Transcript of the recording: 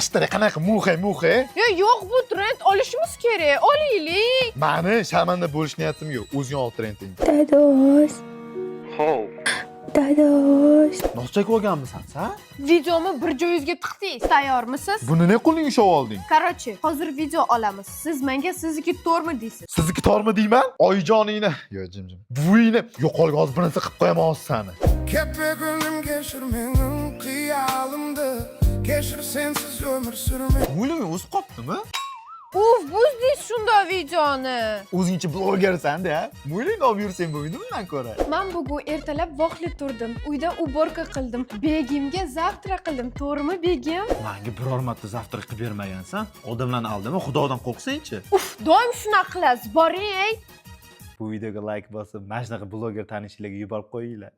G'ishtira qanaqa muhe. Ya yo'q, bu trend olishimiz kerak. Olaylik. Mani shamanda bo'lish niyatim yo'q. O'zing ol trending. Dadosh. Dadosh. Noschak olganmisan sen? Videomi bir joyingizga tiqdingiz. Tayyormisiz? Buni ne qo'ling ushlab olding? Короче, hozir video olamiz. Siz menga sizniki to'rmi deysiz? Sizniki tormi deyman? Oyijoningni. Yo, jimjim. Buvingni. Yo'qolga hozir bir narsa qilib qo'yaman hozir seni. Kepegülüm geçir menin kıyalımdı. Geçir sensiz ömür sürme. O'ylamay o'sib qopdimi? Uf, buzdingiz shunda videoni. O'zingchi blogersan-da. O'ylayni olib yursang bo'lmaydi bundan ko'ra. Men bugun ertalab voqli turdim. Uyda uborka qildim. Begimga zavtra qildim. To'g'rimi, begim? Menga biror marta zavtra qilib bermagansan. Odamlarni aldimi? Xudodan qo'rqsang-chi. Uf, doim shunaqa qilasiz. Boring. Bu videoga like bosib, mana shunaqa bloger tanishlarga yuborib qo'yinglar.